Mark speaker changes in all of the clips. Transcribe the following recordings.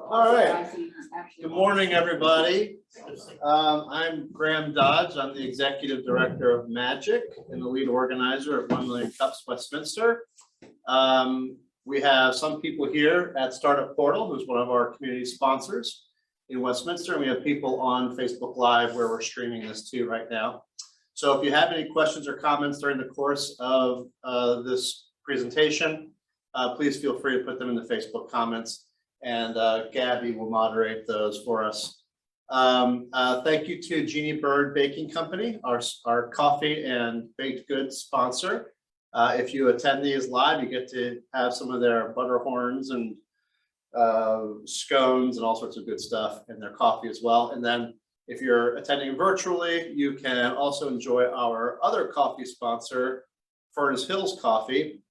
Speaker 1: All right. Good morning, everybody. I'm Graham Dodge. I'm the Executive Director of Magic and the lead organizer of 1 Million Cups Westminster. We have some people here at Startup Portal, who's one of our community sponsors in Westminster, and we have people on Facebook Live where we're streaming this too right now. So if you have any questions or comments during the course of this presentation, please feel free to put them in the Facebook comments, and Gabby will moderate those for us. Thank you to Jeannie Bird Baking Company, our coffee and baked goods sponsor. If you attend these live, you get to have some of their butter horns and scones and all sorts of good stuff in their coffee as well. And then if you're attending virtually, you can also enjoy our other coffee sponsor, Furnace Hills Coffee,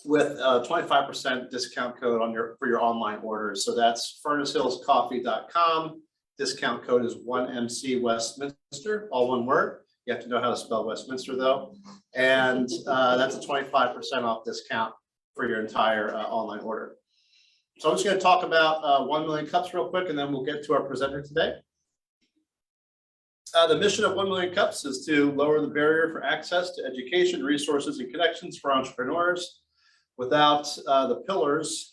Speaker 1: with a 25% discount code on for your online orders. So that's furnacehillscoffee.com. Discount code is 1MC Westminster, all one word. You have to know how to spell Westminster though. And that's a 25% off discount for your entire online order. So I'm just going to talk about 1 Million Cups real quick, and then we'll get to our presenter today. The mission of 1 Million Cups is to lower the barrier for access to education, resources, and connections for entrepreneurs. Without the pillars,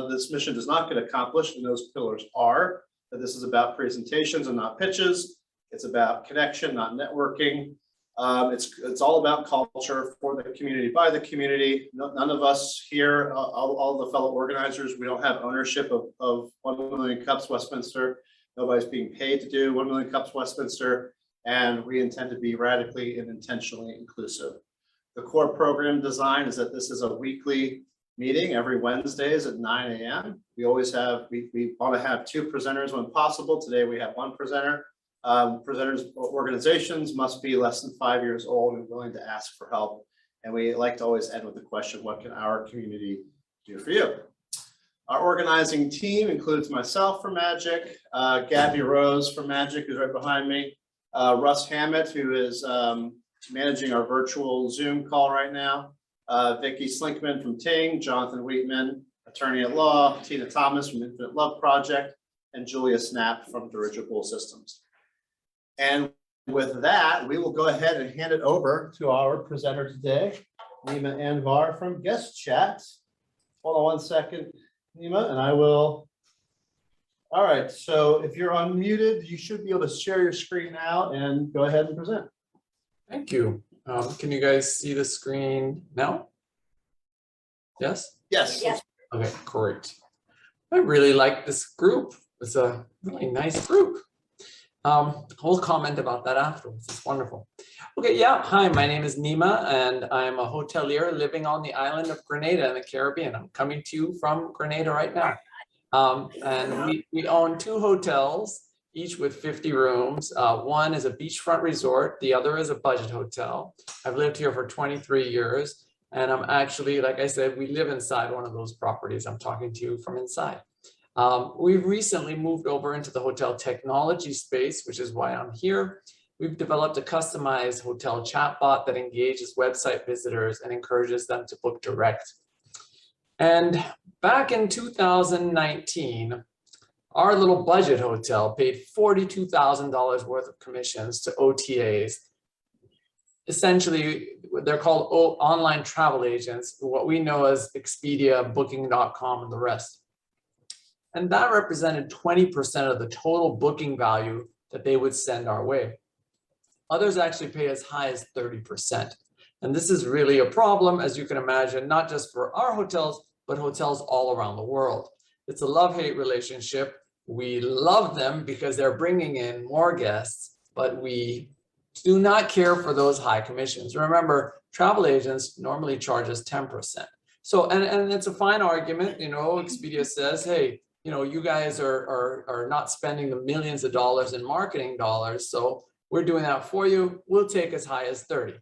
Speaker 1: this mission does not get accomplished, and those pillars are that this is about presentations and not pitches. It's about connection, not networking. It's all about culture for the community, by the community. None of us here, all the fellow organizers, we don't have ownership of 1 Million Cups Westminster. Nobody's being paid to do 1 Million Cups Westminster, and we intend to be radically and intentionally inclusive. The core program design is that this is a weekly meeting every Wednesdays at 9 a.m. We always have, we want to have 2 presenters when possible. Today we have 1 presenter. Presenters organizations must be less than 5 years old and willing to ask for help. And we like to always end with the question, what can our community do for you? Our organizing team includes myself from Magic, Gabby Rose from Magic, who's right behind me, Russ Hammett, who is managing our virtual Zoom call right now, Vicki Slinkman from Ting, Jonathan Wheatman, attorney at law, Tina Thomas from Infinite Love Project, and Julia Snap from Dirigible Systems. And with that, we will go ahead and hand it over to our presenter today, Nima Anvar from GuestChat. Hold on one second, Nima, and I will. All right, so if you're unmuted, you should be able to share your screen now and go ahead and present.
Speaker 2: Thank you. Can you guys see the screen now? Yes?
Speaker 1: Yes. Yes.
Speaker 2: Okay, great. I really like this group. It's a really nice group. We'll comment about that afterwards. It's wonderful. Okay, yeah. Hi, my name is Nima, and I'm a hotelier living on the island of Grenada in the Caribbean. I'm coming to you from Grenada right now. And we own 2 hotels, each with 50 rooms. One is a beachfront resort. The other is a budget hotel. I've lived here for 23 years. And I'm actually, like I said, we live inside one of those properties. I'm talking to you from inside. We've recently moved over into the hotel technology space, which is why I'm here. We've developed a customized hotel chatbot that engages website visitors and encourages them to book direct. And back in 2019, our little budget hotel paid $42,000 worth of commissions to OTAs. Essentially, they're called online travel agents, what we know as Expedia, Booking.com, and the rest. And that represented 20% of the total booking value that they would send our way. Others actually pay as high as 30%. And this is really a problem, as you can imagine, not just for our hotels, but hotels all around the world. It's a love-hate relationship. We love them because they're bringing in more guests, but we do not care for those high commissions. Remember, travel agents normally charge us 10%. So, and it's a fine argument, you know, Expedia says, hey, you know, you guys are not spending the millions of dollars in marketing dollars, so we're doing that for you. We'll take as high as 30.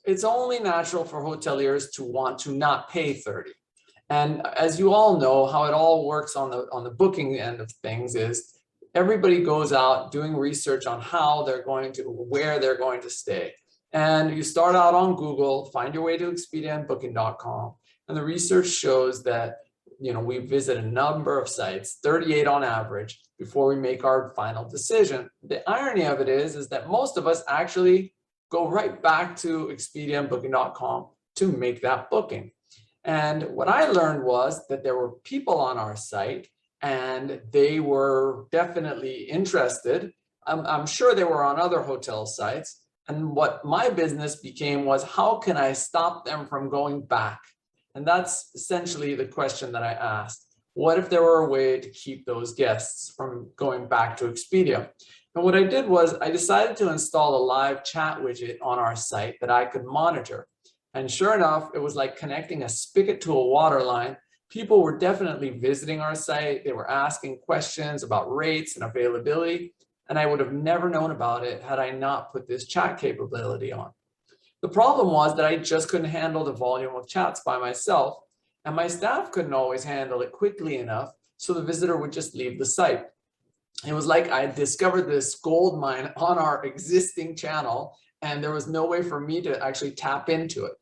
Speaker 2: It's only natural for hoteliers to want to not pay 30. And as you all know, how it all works on the booking end of things is everybody goes out doing research on how they're going to, where they're going to stay. And you start out on Google, find your way to Expedia and Booking.com. And the research shows that we visit a number of sites, 38 on average, before we make our final decision. The irony of it is that most of us actually go right back to Expedia and Booking.com to make that booking. And what I learned was that there were people on our site and they were definitely interested. I'm sure they were on other hotel sites. And what my business became was, how can I stop them from going back? And that's essentially the question that I asked. What if there were a way to keep those guests from going back to Expedia? And what I did was I decided to install a live chat widget on our site that I could monitor. And sure enough, it was like connecting a spigot to a water line. People were definitely visiting our site. They were asking questions about rates and availability. And I would have never known about it had I not put this chat capability on. The problem was that I just couldn't handle the volume of chats by myself, and my staff couldn't always handle it quickly enough, so the visitor would just leave the site. It was like I discovered this gold mine on our existing channel, and there was no way for me to actually tap into it.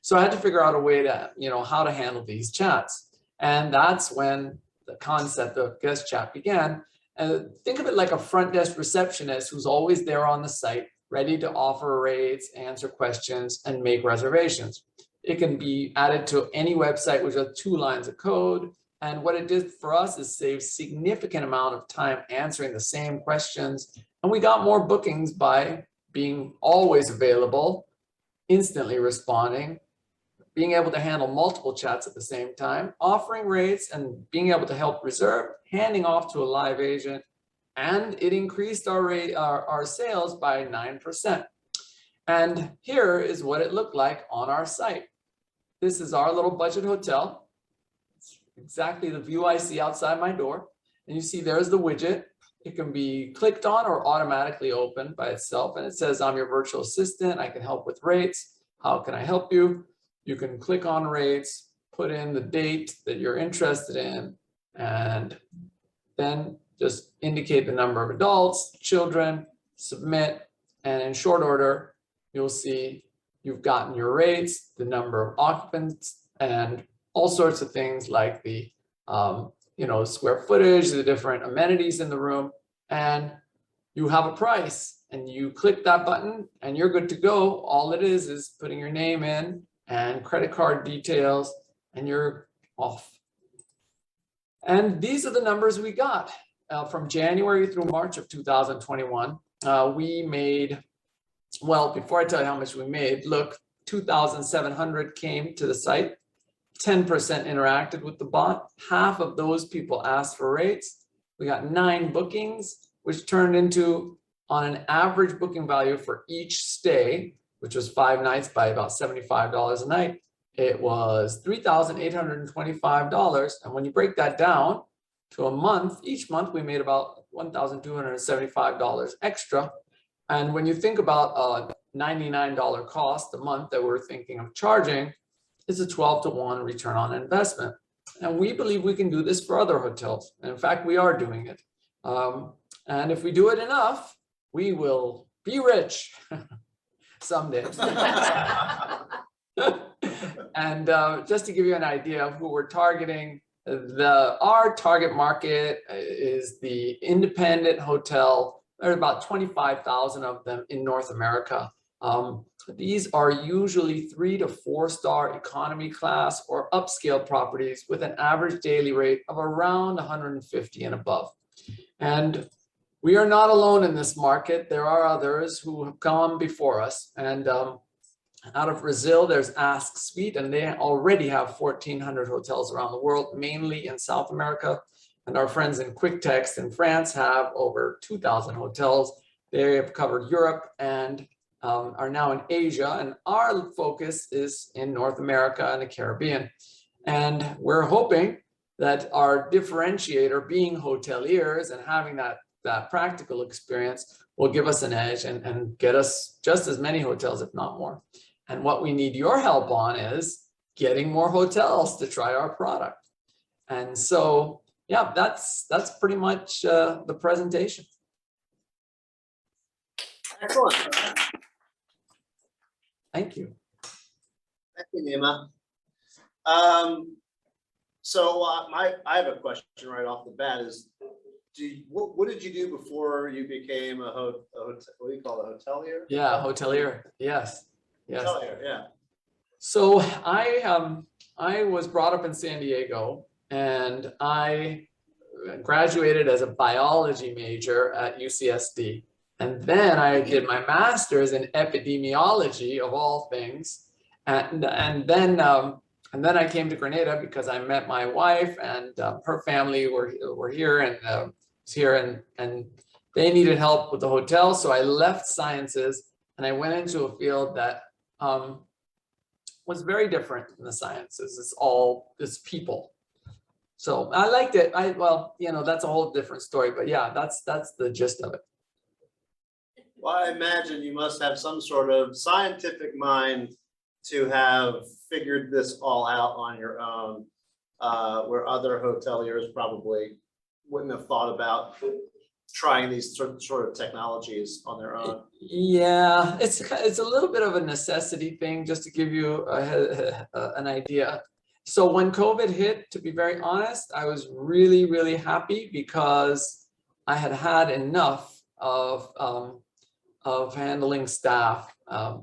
Speaker 2: So I had to figure out a way to, how to handle these chats. And that's when the concept of GuestChat began. And think of it like a front desk receptionist who's always there on the site, ready to offer rates, answer questions, and make reservations. It can be added to any website with just 2 lines of code. And what it did for us is save significant amount of time answering the same questions. And we got more bookings by being always available, instantly responding, being able to handle multiple chats at the same time, offering rates and being able to help reserve, handing off to a live agent, and it increased our sales by 9%. And here is what it looked like on our site. This is our little budget hotel. It's exactly the view I see outside my door. And you see there's the widget. It can be clicked on or automatically opened by itself. And it says, I'm your virtual assistant. I can help with rates. How can I help you? You can click on rates, put in the date that you're interested in, and then just indicate the number of adults, children, submit, and in short order, you'll see you've gotten your rates, the number of occupants, and all sorts of things like the square footage, the different amenities in the room, and you have a price, and you click that button, and you're good to go. All it is putting your name in and credit card details, and you're off. And these are the numbers we got from January through March of 2021. We made, well, before I tell you how much we made, look, 2,700 came to the site, 10% interacted with the bot. Half of those people asked for rates. We got 9 bookings, which turned into, on an average booking value for each stay, which was 5 nights by about $75 a night, it was $3,825. And when you break that down to a month, each month we made about $1,275 extra. And when you think about a $99 cost a month that we're thinking of charging, it's a 12-to-1 return on investment. And we believe we can do this for other hotels. And in fact, we are doing it. And if we do it enough, we will be rich someday. And just to give you an idea of who we're targeting, our target market is the independent hotel. There are about 25,000 of them in North America. These are usually 3 to 4 star economy class or upscale properties with an average daily rate of around 150 and above. And we are not alone in this market. There are others who have come before us. And out of Brazil, there's Ask Suite, and they already have 1,400 hotels around the world, mainly in South America. And our friends in Quick Text in France have over 2,000 hotels. They have covered Europe and are now in Asia. And our focus is in North America and the Caribbean. And we're hoping that our differentiator, being hoteliers and having that practical experience, will give us an edge and get us just as many hotels, if not more. And what we need your help on is getting more hotels to try our product. And so, yeah, that's pretty much the presentation.
Speaker 1: Excellent.
Speaker 2: Thank you.
Speaker 1: Thank you, Nima. So I have a question right off the bat is, what did you do before you became what do you call it, hotelier?
Speaker 2: Yeah, hotelier. Yes. Yes.
Speaker 1: Hotelier, yeah.
Speaker 2: So I was brought up in San Diego, and I graduated as a biology major at UCSD. And then I did my master's in epidemiology of all things. And then I came to Grenada because I met my wife, and her family were here and was here, and they needed help with the hotel. So I left sciences and I went into a field that was very different than the sciences. It's people. So I liked it. Well, that's a whole different story, but yeah, that's the gist of it.
Speaker 1: Well, I imagine you must have some sort of scientific mind to have figured this all out on your own, where other hoteliers probably wouldn't have thought about trying these sort of technologies on their own.
Speaker 2: Yeah, it's a little bit of a necessity thing, just to give you an idea. So when COVID hit, to be very honest, I was really, really happy because I had enough of handling staff.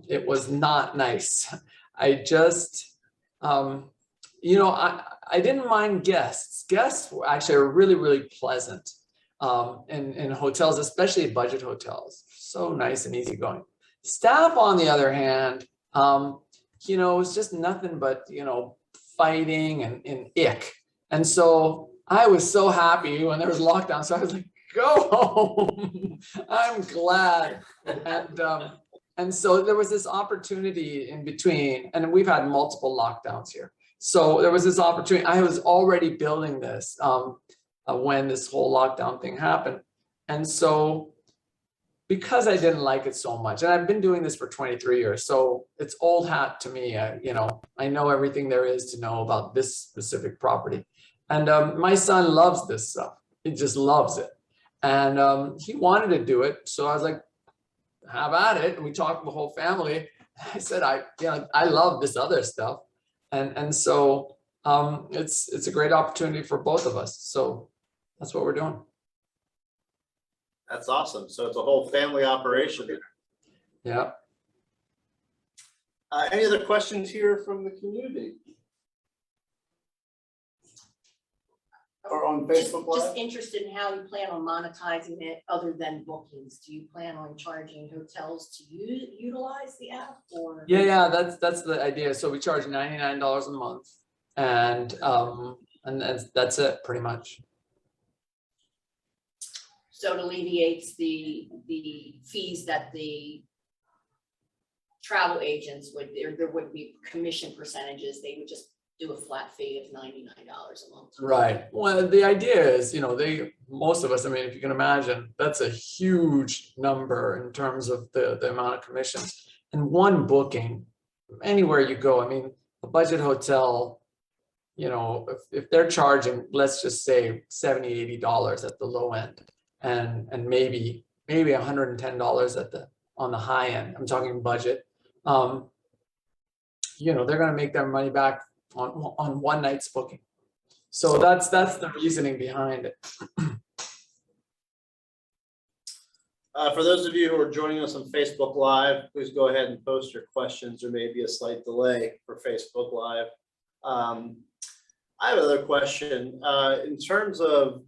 Speaker 2: It was not nice. I just, I didn't mind guests. Guests were actually really, really pleasant in hotels, especially budget hotels. So nice and easygoing. Staff, on the other hand, it's just nothing but, fighting and ick. And so I was so happy when there was lockdown. So I was like, go home. I'm glad. And so there was this opportunity in between, and we've had multiple lockdowns here. So there was this opportunity. I was already building this when this whole lockdown thing happened. And so because I didn't like it so much, and I've been doing this for 23 years, so it's old hat to me. I know everything there is to know about this specific property. And my son loves this stuff. He just loves it. And he wanted to do it. So I was like, have at it. And we talked to the whole family. I said, I love this other stuff. And so it's a great opportunity for both of us. So that's what we're doing.
Speaker 1: That's awesome. So it's a whole family operation.
Speaker 2: Yeah.
Speaker 1: Any other questions here from the community? Or on Facebook Live?
Speaker 3: Just interested in how you plan on monetizing it other than bookings. Do you plan on charging hotels to utilize the app, or?
Speaker 2: Yeah, that's the idea. So we charge $99 a month, and that's it pretty much.
Speaker 3: So it alleviates the fees that the travel agents there wouldn't be commission percentages. They would just do a flat fee of $99 a month.
Speaker 2: Right. Well, the idea is, most of us, if you can imagine, that's a huge number in terms of the amount of commissions. And one booking, anywhere you go, a budget hotel, if they're charging, let's just say $70, $80 at the low end, and maybe $110 on the high end, I'm talking budget, they're going to make their money back on one night's booking. So that's the reasoning behind it.
Speaker 1: For those of you who are joining us on Facebook Live, please go ahead and post your questions. There may be a slight delay for Facebook Live. I have another question. In terms of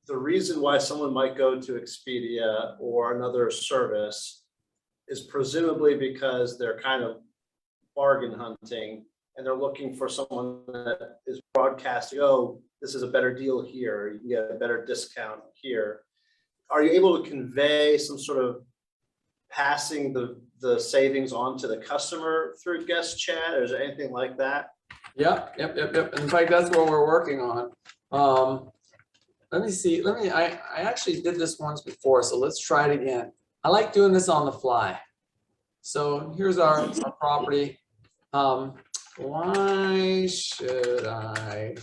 Speaker 1: the reason why someone might go to Expedia or another service is presumably because they're kind of bargain hunting, and they're looking for someone that is broadcasting, oh, this is a better deal here, you can get a better discount here. Are you able to convey some sort of passing the savings on to the customer through GuestChat, or is there anything like that?
Speaker 2: Yep. In fact, that's what we're working on. Let me see. I actually did this once before, so let's try it again. I like doing this on the fly. So here's our property. Why should I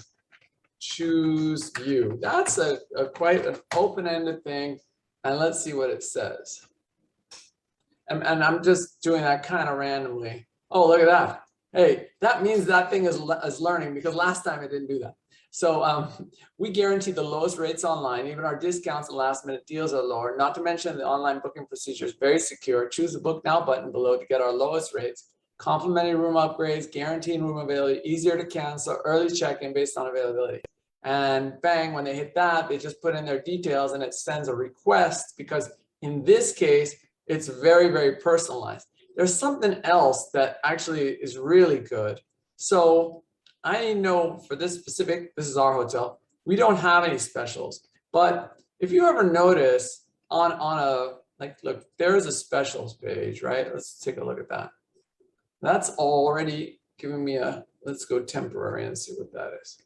Speaker 2: choose you? That's a quite an open-ended thing, and let's see what it says. And I'm just doing that kind of randomly. Oh, look at that. Hey, that means that thing is learning, because last time it didn't do that. So we guarantee the lowest rates online. Even our discounts and last minute deals are lower. Not to mention the online booking procedure is very secure. Choose the book now button below to get our lowest rates. Complimentary room upgrades, guaranteed room availability, easier to cancel, early check-in based on availability. And bang, when they hit that, they just put in their details and it sends a request, because in this case, it's very, very personalized. There's something else that actually is really good. So I know for this specific, this is our hotel, we don't have any specials. But if you ever notice on a, like, look, there's a specials page, right? Let's take a look at that. That's already giving me a, let's go temporary and see what that is.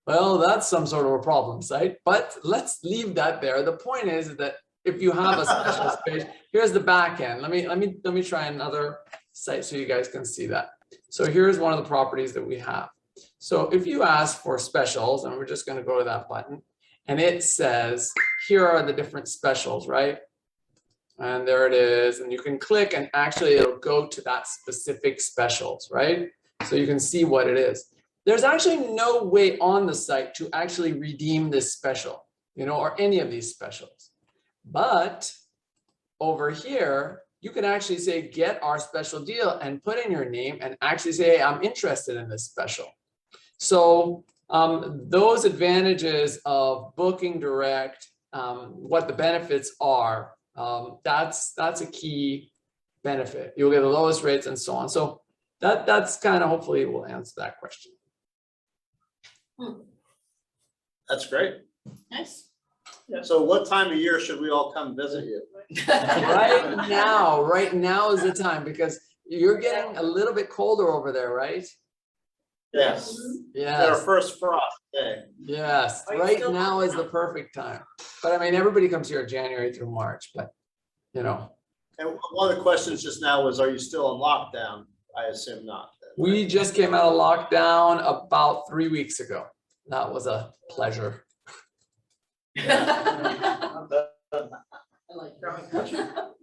Speaker 2: Well, that's some sort of a problem site, but let's leave that there. The point is that if you have a specials page, here's the back end. Let me try another site so you guys can see that. So here's one of the properties that we have. So if you ask for specials, and we're just going to go to that button, and it says, here are the different specials, right? And there it is. And you can click and actually it'll go to that specific specials, right? So you can see what it is. There's actually no way on the site to actually redeem this special, or any of these specials. But over here, you can actually say, get our special deal, and put in your name and actually say, hey, I'm interested in this special. So those advantages of booking direct, what the benefits are, that's a key benefit. You'll get the lowest rates and so on. So that's kind of, hopefully will answer that question.
Speaker 1: That's great.
Speaker 3: Nice.
Speaker 1: So what time of year should we all come visit you?
Speaker 2: Right now is the time, because you're getting a little bit colder over there, right?
Speaker 1: Yes. Our
Speaker 2: Yes,
Speaker 1: first frost day.
Speaker 2: yes,
Speaker 3: Are you
Speaker 2: right
Speaker 3: still
Speaker 2: now is the perfect time. But I mean, everybody comes here January through March, but
Speaker 1: And one of the questions just now was, are you still in lockdown? I assume not.
Speaker 2: we just came out of lockdown about 3 weeks ago. That was a pleasure.
Speaker 3: I like growing.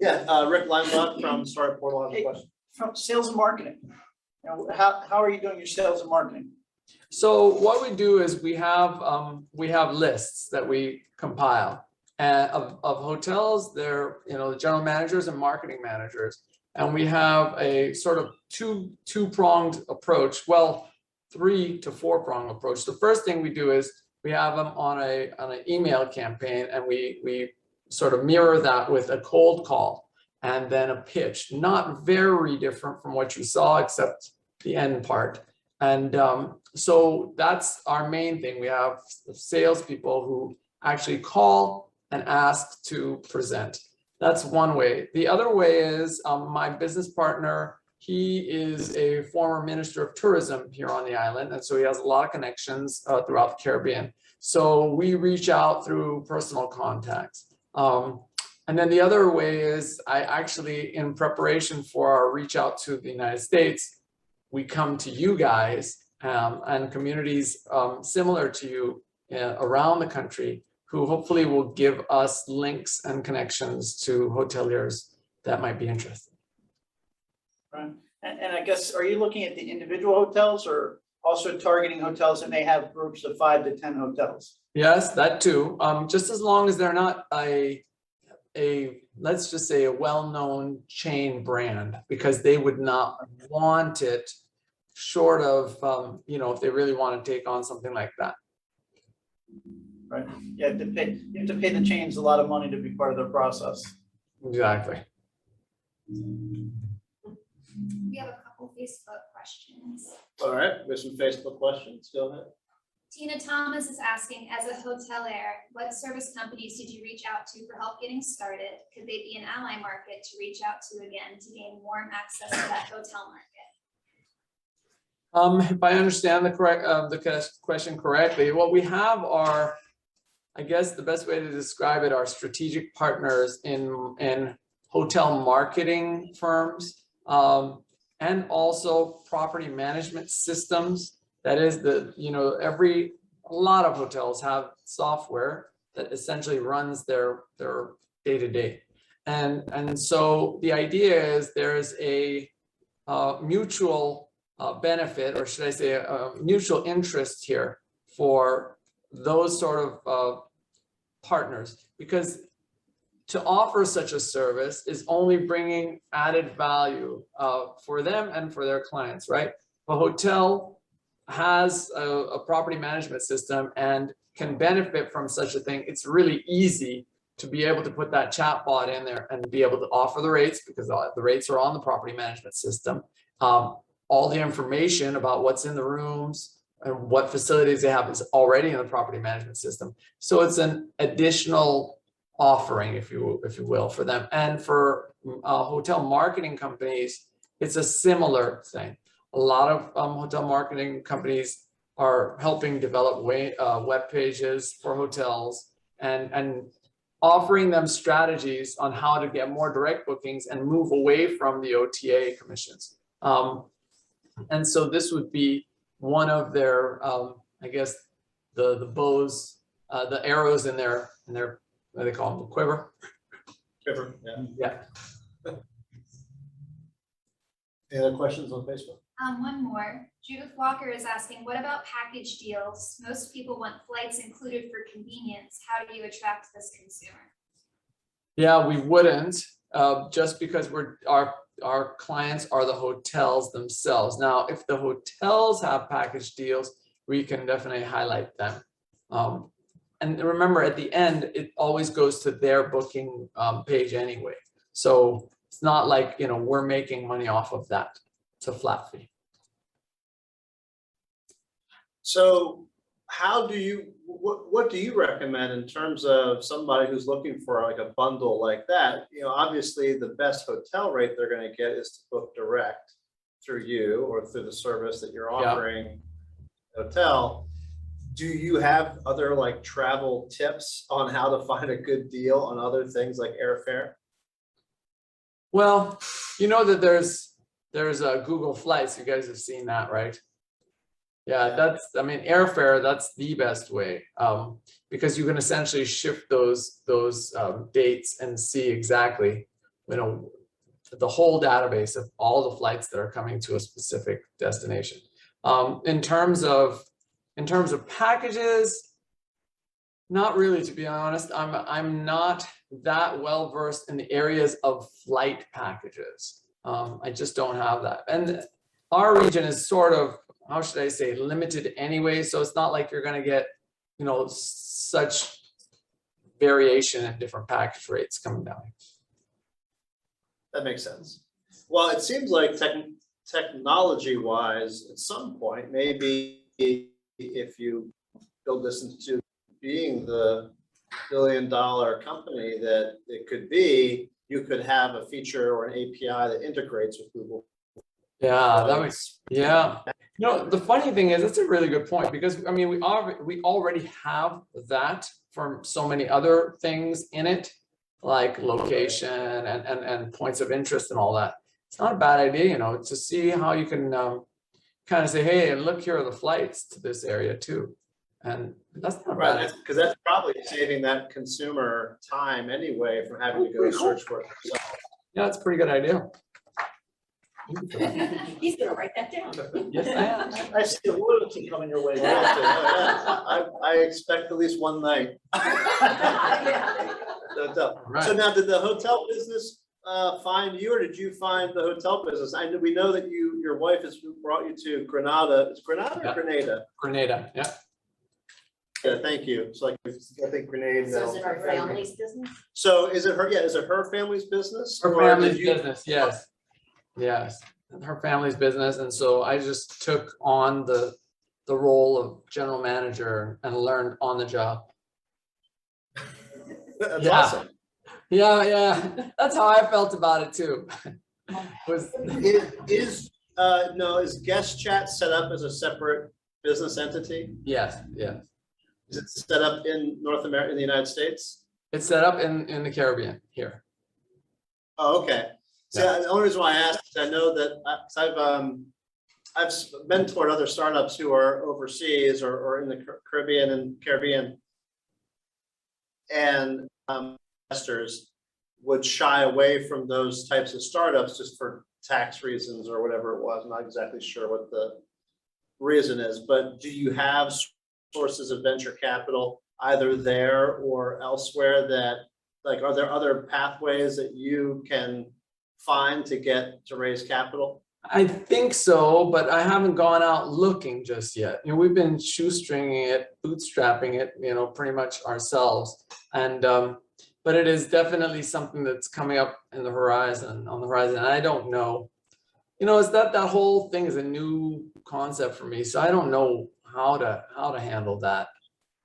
Speaker 1: Yeah, Rick Limebach from Startup Portal has a question.
Speaker 4: From sales and marketing, how are you doing your sales and marketing?
Speaker 2: So what we do is we have lists that we compile of hotels. They're, the general managers and marketing managers, and we have a sort of two-pronged approach. Well, 3 to 4 prong approach. The first thing we do is we have them on an email campaign, and we sort of mirror that with a cold call and then a pitch. Not very different from what you saw, except the end part. And so that's our main thing. We have salespeople who actually call and ask to present. That's one way. The other way is my business partner. He is a former minister of tourism here on the island, and so he has a lot of connections throughout the Caribbean. So we reach out through personal contacts. And then the other way is I actually, in preparation for our reach out to the United States, we come to you guys and communities similar to you around the country, who hopefully will give us links and connections to hoteliers that might be interested.
Speaker 4: Right. And I guess, are you looking at the individual hotels or also targeting hotels that may have groups of 5 to 10 hotels?
Speaker 2: Yes, that too. Just as long as they're not a let's just say a well-known chain brand, because they would not want it short of, if they really want to take on something like that.
Speaker 4: Right. You have to pay the chains a lot of money to be part of their process.
Speaker 2: Exactly.
Speaker 5: We have a couple Facebook questions.
Speaker 1: All right, we have some Facebook questions. Go ahead.
Speaker 5: Tina Thomas is asking, as a hotelier, what service companies did you reach out to for help getting started? Could they be an ally market to reach out to again to gain warm access to that hotel market?
Speaker 2: If I understand the question correctly, what we have are, I guess the best way to describe it, are strategic partners in hotel marketing firms, and also property management systems. That is a lot of hotels have software that essentially runs their day-to-day. And so the idea is there's a mutual benefit, or should I say a mutual interest here for those sort of partners, because to offer such a service is only bringing added value for them and for their clients, right? A hotel has a property management system and can benefit from such a thing. It's really easy to be able to put that chat bot in there and be able to offer the rates, because the rates are on the property management system. All the information about what's in the rooms and what facilities they have is already in the property management system. So it's an additional offering, if you will, for them. And for hotel marketing companies, it's a similar thing. A lot of hotel marketing companies are helping develop web pages for hotels and offering them strategies on how to get more direct bookings and move away from the OTA commissions. And so this would be one of their, I guess, the bows, the arrows in their, what do they call them, the quiver?
Speaker 1: Quiver, yeah.
Speaker 2: Yeah.
Speaker 1: Any other questions on Facebook?
Speaker 5: One more. Judith Walker is asking, what about package deals? Most people want flights included for convenience. How do you attract this consumer?
Speaker 2: Yeah, we wouldn't, just because our clients are the hotels themselves. Now, if the hotels have package deals, we can definitely highlight them. And remember, at the end, it always goes to their booking page anyway. So it's not like, we're making money off of that. It's a flat fee.
Speaker 1: So how do you, what do you recommend in terms of somebody who's looking for like a bundle like that? Obviously the best hotel rate they're going to get is to book direct through you or through the service that you're offering hotel. Do you have other like travel tips on how to find a good deal on other things like airfare?
Speaker 2: Well, you know that there's Google Flights. You guys have seen that, right? Yeah, airfare, that's the best way, because you can essentially shift those dates and see exactly, the whole database of all the flights that are coming to a specific destination. In terms of packages, not really, to be honest. I'm not that well versed in the areas of flight packages. I just don't have that. And our region is sort of, how should I say, limited anyway. So it's not like you're going to get, such variation in different package rates coming down.
Speaker 1: That makes sense. Well, it seems like technology wise, at some point, maybe if you build this into being the billion-dollar company that it could be, you could have a feature or an API that integrates with Google.
Speaker 2: Yeah, that makes, yeah. The funny thing is, that's a really good point, because we already have that from so many other things in it, like location and points of interest and all that. It's not a bad idea, to see how you can kind of say, hey, and look, here are the flights to this area too. And that's not
Speaker 1: right, because that's probably saving that consumer time anyway from having to go search for it themselves.
Speaker 2: Yeah, that's a pretty good idea.
Speaker 3: He's gonna write that down.
Speaker 2: Yes, I am.
Speaker 4: I see the loyalty coming your way.
Speaker 1: I expect at least one night.
Speaker 2: Right.
Speaker 1: So now, did the hotel business find you, or did you find the hotel business? We know that your wife has brought you to Granada. Is Granada or Grenada?
Speaker 2: Grenada, yeah.
Speaker 1: Yeah, thank you. So I think Grenada.
Speaker 3: So is it our family's business?
Speaker 1: So is it her? Yeah, is it her family's business?
Speaker 2: Her
Speaker 1: or
Speaker 2: family's
Speaker 1: did you-
Speaker 2: business, yes. Yes, her family's business. And so I just took on the role of general manager and learned on the job.
Speaker 1: That's
Speaker 2: Yeah.
Speaker 1: awesome.
Speaker 2: Yeah. That's how I felt about it too.
Speaker 1: Is GuestChat set up as a separate business entity?
Speaker 2: Yes.
Speaker 1: Is it set up in North America, in the United States?
Speaker 2: It's set up in the Caribbean here.
Speaker 1: Oh, okay. So the only reason why I asked is I know that I've mentored other startups who are overseas or in the Caribbean, and investors would shy away from those types of startups just for tax reasons or whatever it was. I'm not exactly sure what the reason is, but do you have sources of venture capital either there or elsewhere that, like, are there other pathways that you can find to raise capital?
Speaker 2: I think so, but I haven't gone out looking just yet. You know, we've been shoestringing it, bootstrapping it, you know, pretty much ourselves. And but it is definitely something that's coming up in the horizon, on the horizon. And I don't know, you know, is that whole thing is a new concept for me. So I don't know how to handle that.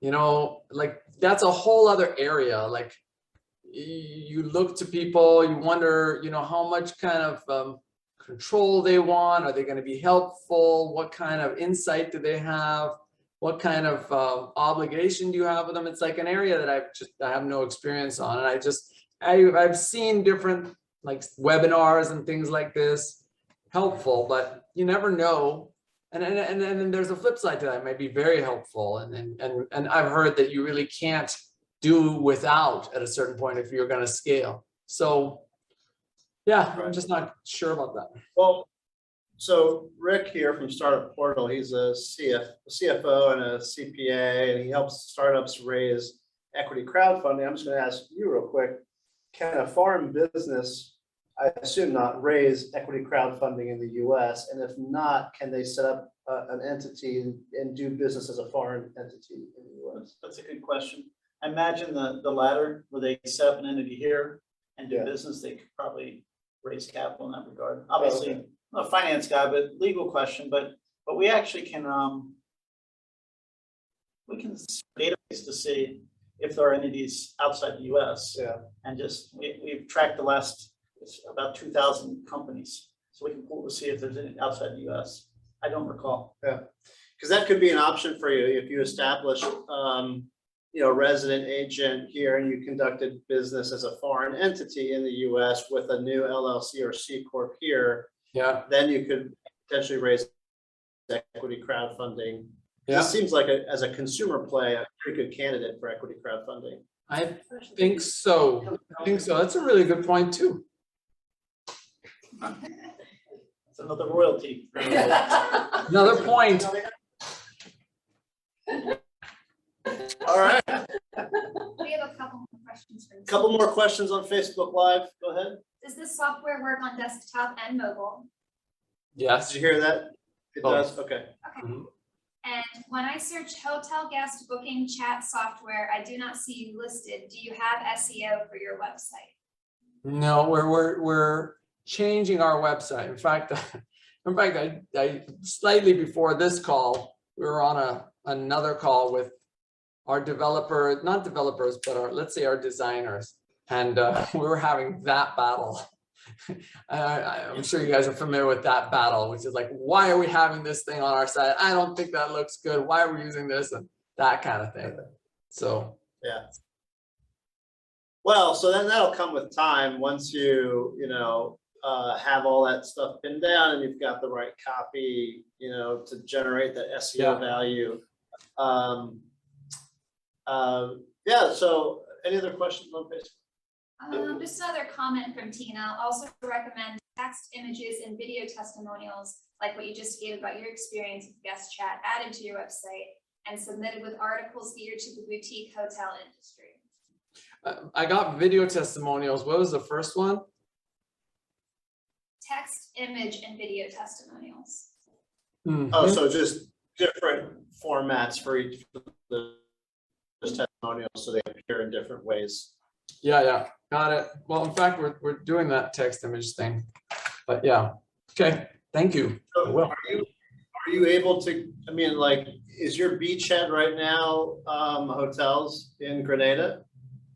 Speaker 2: You know, like that's a whole other area. Like you look to people, you wonder, you know, how much kind of control they want. Are they going to be helpful? What kind of insight do they have? What kind of obligation do you have with them? It's like an area that I have no experience on. And I've seen different like webinars and things like this, helpful, but you never know. And then there's a flip side to that. It might be very helpful. And I've heard that you really can't do without at a certain point if you're going to scale. So yeah, I'm just not sure about that.
Speaker 1: Well, so Rick here from Startup Portal, he's a CFO and a CPA, and he helps startups raise equity crowdfunding. I'm just going to ask you real quick, can a foreign business, I assume not, raise equity crowdfunding in the US? And if not, can they set up an entity and do business as a foreign entity in the US?
Speaker 4: That's a good question. I imagine the latter, where they set up an entity here and do
Speaker 1: Yeah.
Speaker 4: business, they could probably raise capital in that regard. Obviously,
Speaker 1: okay.
Speaker 4: I'm not a finance guy, but legal question, but we actually can, we can database to see if there are entities outside the US.
Speaker 1: Yeah.
Speaker 4: And just, we've tracked the last, it's about 2,000 companies. So we can pull to see if there's any outside the US. I don't recall.
Speaker 1: Yeah, because that could be an option for you if you establish, you know, resident agent here and you conducted business as a foreign entity in the US with a new LLC or C Corp here.
Speaker 2: Yeah.
Speaker 1: Then you could potentially raise equity crowdfunding.
Speaker 2: Yeah.
Speaker 1: This seems like as a consumer play, a pretty good candidate for equity crowdfunding.
Speaker 2: I think so. That's a really good point too.
Speaker 4: It's another royalty.
Speaker 2: Another point.
Speaker 1: All right,
Speaker 5: We have a couple more questions for you.
Speaker 1: couple more questions on Facebook Live. Go ahead.
Speaker 5: Does this software work on desktop and mobile?
Speaker 2: Yes.
Speaker 1: Did you hear that? It
Speaker 2: Both.
Speaker 1: does, okay.
Speaker 2: Mhm.
Speaker 5: And when I search hotel guest booking chat software, I do not see you listed. Do you have SEO for your website?
Speaker 2: No, we're changing our website. In fact, I slightly before this call, we were on another call with our developer, not developers, but let's say our designers, and we were having that battle. I'm sure you guys are familiar with that battle, which is like, why are we having this thing on our site? I don't think that looks good. Why are we using this? And that kind of thing. So
Speaker 1: Yeah. Well, so then that'll come with time once you have all that stuff pinned down and you've got the right copy, to generate the SEO value. Yeah. So any other questions on Facebook?
Speaker 5: Just another comment from Tina. Also recommend text, images, and video testimonials, like what you just gave about your experience with GuestChat, added to your website and submitted with articles geared to the boutique hotel industry.
Speaker 2: I got video testimonials. What was the first one?
Speaker 5: Text, image, and video testimonials.
Speaker 2: Mhm.
Speaker 1: Oh, so just different formats for each of the testimonials, so they appear in different ways.
Speaker 2: Yeah, got it. Well, in fact, we're doing that text image thing, but yeah. Okay, thank you. I
Speaker 1: So
Speaker 2: will.
Speaker 1: are you able to, is your beachhead right now hotels in Grenada?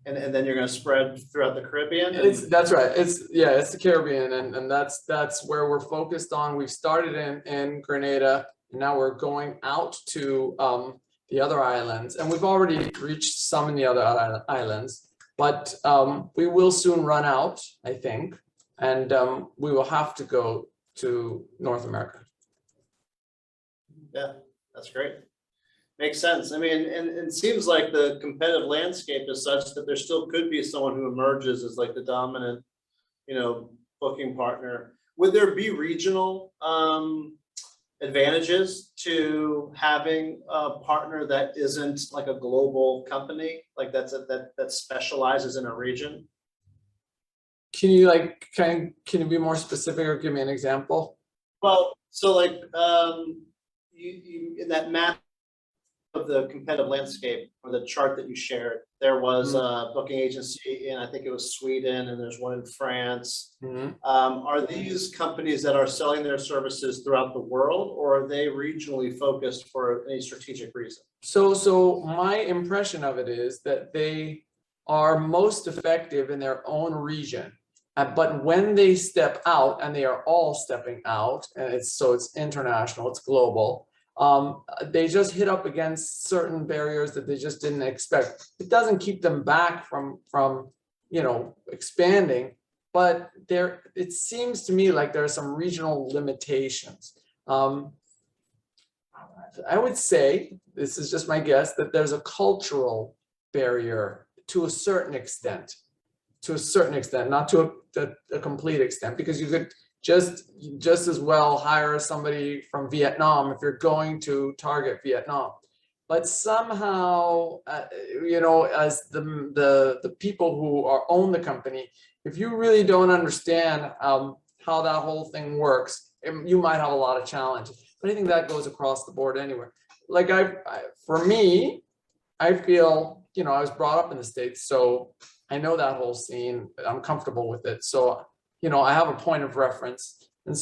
Speaker 1: And then you're gonna spread throughout the Caribbean?
Speaker 2: That's right. It's the Caribbean, and that's where we're focused on. We've started in Grenada, and now we're going out to the other islands, and we've already reached some in the other islands, but we will soon run out, I think, and we will have to go to North America.
Speaker 1: Yeah, that's great. Makes sense. And it seems like the competitive landscape is such that there still could be someone who emerges as like the dominant, booking partner. Would there be regional advantages to having a partner that isn't like a global company, like that specializes in a region?
Speaker 2: Can you like, can you be more specific or give me an example?
Speaker 1: Well, so like, you, in that map of the competitive landscape, or the chart that you shared, there was a booking agency in, I think it was Sweden, and there's one in France.
Speaker 2: Mhm.
Speaker 1: Are these companies that are selling their services throughout the world, or are they regionally focused for any strategic reason?
Speaker 2: So my impression of it is that they are most effective in their own region. But when they step out, and they are all stepping out, and it's international, it's global, they just hit up against certain barriers that they just didn't expect. It doesn't keep them back from expanding, but it seems to me like there are some regional limitations. I would say, this is just my guess, that there's a cultural barrier to a certain extent, not to a complete extent, because you could just as well hire somebody from Vietnam if you're going to target Vietnam. But somehow, as the people who own the company, if you really don't understand how that whole thing works, you might have a lot of challenges. But I think that goes across the board anywhere. Like for me, I feel, I was brought up in the States, so I know that whole scene. I'm comfortable with it. So, I have a point of reference. And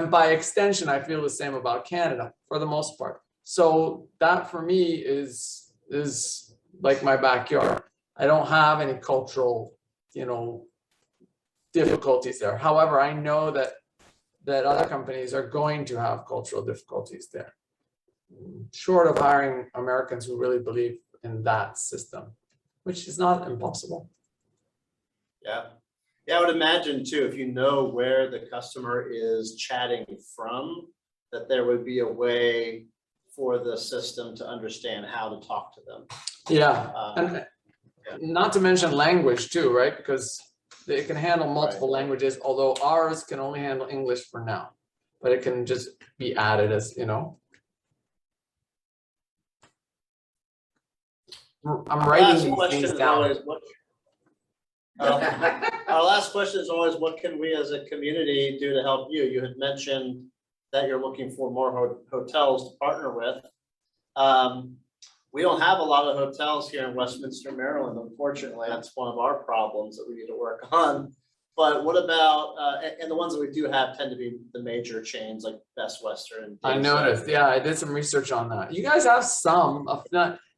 Speaker 2: by extension, I feel the same about Canada for the most part. So that for me is like my backyard. I don't have any cultural, difficulties there. However, I know that other companies are going to have cultural difficulties there, short of hiring Americans who really believe in that system, which is not impossible.
Speaker 1: Yeah. Yeah, I would imagine too, if you know where the customer is chatting from, that there would be a way for the system to understand how to talk to them.
Speaker 2: Yeah, and not to mention language too, right? Because it can handle multiple languages, although ours can only handle English for now, but it can just be added as, I'm writing these things down.
Speaker 1: Our last question is always, what can we as a community do to help you? You had mentioned that you're looking for more hotels to partner with. We don't have a lot of hotels here in Westminster, Maryland, unfortunately. That's one of our problems that we need to work on. But what about, and the ones that we do have tend to be the major chains like Best Western. And
Speaker 2: I noticed, yeah, I did some research on that. You guys have some,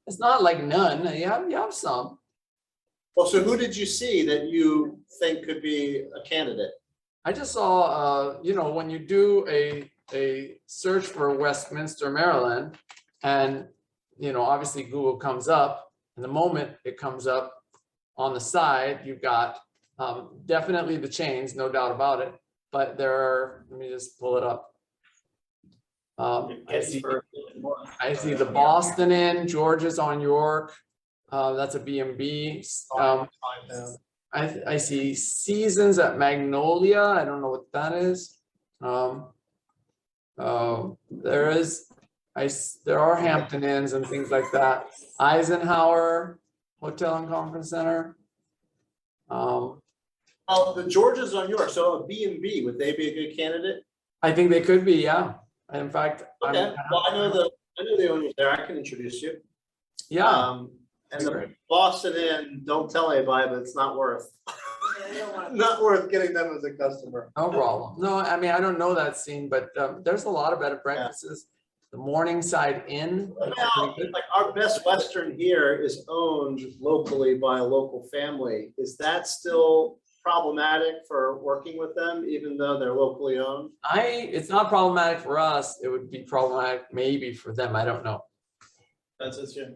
Speaker 2: it's not like none, you have some.
Speaker 1: Well, so who did you see that you think could be a candidate?
Speaker 2: I just saw, when you do a search for Westminster, Maryland, and, obviously Google comes up, and the moment it comes up on the side, you've got definitely the chains, no doubt about it, but there are, let me just pull it up. I see the Boston Inn, George's on York, that's a B&B. I see Seasons at Magnolia. I don't know what that is. There are Hampton Inns and things like that. Eisenhower Hotel and Conference Center.
Speaker 1: The George's on York, so a B&B, would they be a good candidate?
Speaker 2: I think they could be, yeah. In fact,
Speaker 1: okay. Well, I know the owners there. I can introduce you.
Speaker 2: Yeah.
Speaker 1: And the Boston Inn, don't tell anybody, but it's not worth getting them as a customer.
Speaker 2: No problem. No, I mean, I don't know that scene, but there's a lot of better breakfasts. The Morningside Inn.
Speaker 1: Now, like our Best Western here is owned locally by a local family. Is that still problematic for working with them, even though they're locally owned?
Speaker 2: It's not problematic for us. It would be problematic maybe for them. I don't know.
Speaker 1: That's it, yeah.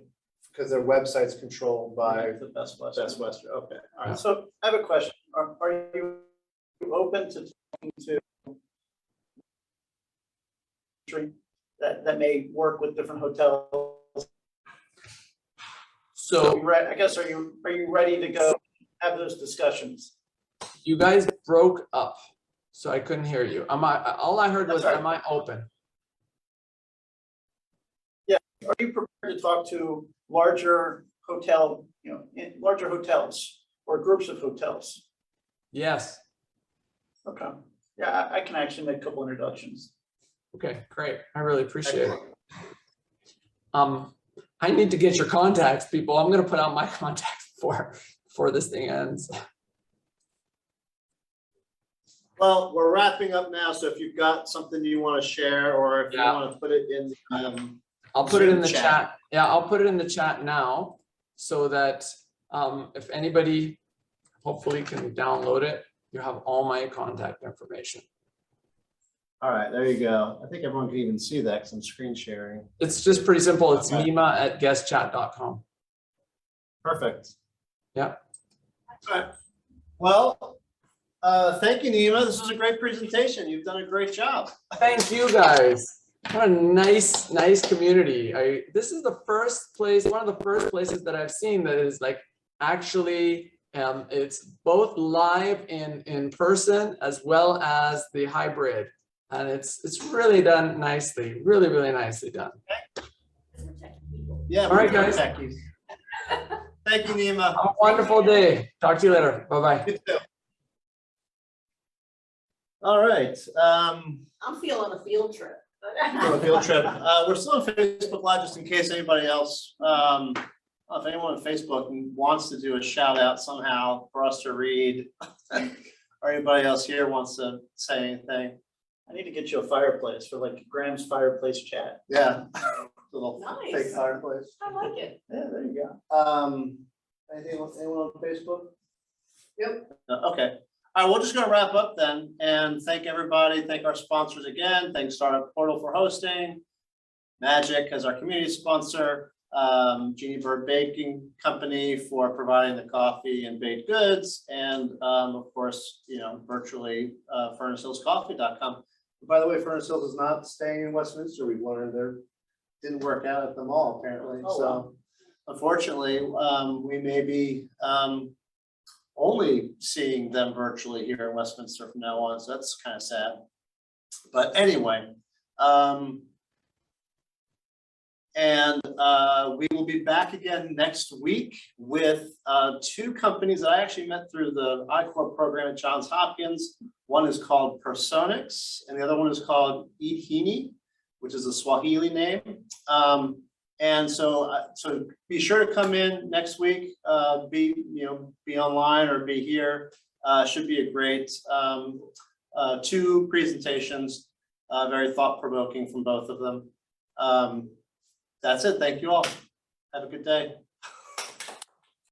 Speaker 1: Because their website's controlled by the Best Western. Okay. All right.
Speaker 4: So I have a question. Are you open to talking to that may work with different hotels?
Speaker 2: So
Speaker 4: I guess are you ready to go have those discussions?
Speaker 2: you guys broke up. so I couldn't hear you. All I heard was,
Speaker 4: That's all right.
Speaker 2: am I open?
Speaker 4: Are you prepared to talk to larger hotel, larger hotels or groups of hotels?
Speaker 2: Yes.
Speaker 4: Okay, yeah, I can actually make a couple introductions.
Speaker 2: Okay, great. I really appreciate it. I need to get your contacts, people. I'm gonna put out my contacts before this thing ends.
Speaker 1: Well, we're wrapping up now, so if you've got something you want to share, or if you
Speaker 2: Yeah.
Speaker 1: want to put it in,
Speaker 2: I'll put it in the
Speaker 1: Zoom
Speaker 2: chat. Yeah, I'll put it in the chat now so that if anybody hopefully can download it, you have all my contact information.
Speaker 1: all right, there you go. I think everyone can even see that because I'm screen sharing.
Speaker 2: It's just pretty simple. It's
Speaker 1: Okay.
Speaker 2: nima@guestchat.com.
Speaker 1: Perfect.
Speaker 2: Yeah.
Speaker 1: All right. Well, thank you, Nima. This was a great presentation. You've done a great job.
Speaker 2: Thank you, guys. What a nice community. This is the first place, one of the first places that I've seen that is like actually it's both live in person as well as the hybrid. And it's really done nicely, really nicely done.
Speaker 1: Yeah.
Speaker 2: All right, guys.
Speaker 1: Techies. Thank you, Nima.
Speaker 2: Have a wonderful day. Talk to you later. Bye-bye.
Speaker 1: You too. All right.
Speaker 3: I'm feeling a field trip.
Speaker 1: For a field trip. We're still on Facebook Live just in case anybody else, if anyone on Facebook wants to do a shout out somehow for us to read, or anybody else here wants to say anything.
Speaker 4: I need to get you a fireplace for like Graham's fireplace chat.
Speaker 1: Yeah. Little
Speaker 3: Nice.
Speaker 1: fake fireplace.
Speaker 3: I like it.
Speaker 1: Yeah, there you go. Anyone on Facebook?
Speaker 3: Yep.
Speaker 1: Okay. All right, we're just gonna wrap up then and thank everybody. Thank our sponsors again. Thanks Startup Portal for hosting. Magic as our community sponsor. Genie Bird Baking Company for providing the coffee and baked goods. And of course, virtually FurnaceHillsCoffee.com. By the way, Furnace Hills is not staying in Westminster. We've learned there didn't work out at the mall apparently.
Speaker 4: Oh,
Speaker 1: So
Speaker 4: wow.
Speaker 1: unfortunately, we may be only seeing them virtually here in Westminster from now on. So that's kind of sad. But anyway, we will be back again next week with two companies that I actually met through the I-Corps program at Johns Hopkins. One is called Personix, and the other one is called Idhini, which is a Swahili name. And so be sure to come in next week, be online or be here. Should be a great two presentations, very thought-provoking from both of them. That's it. Thank you all. Have a good day.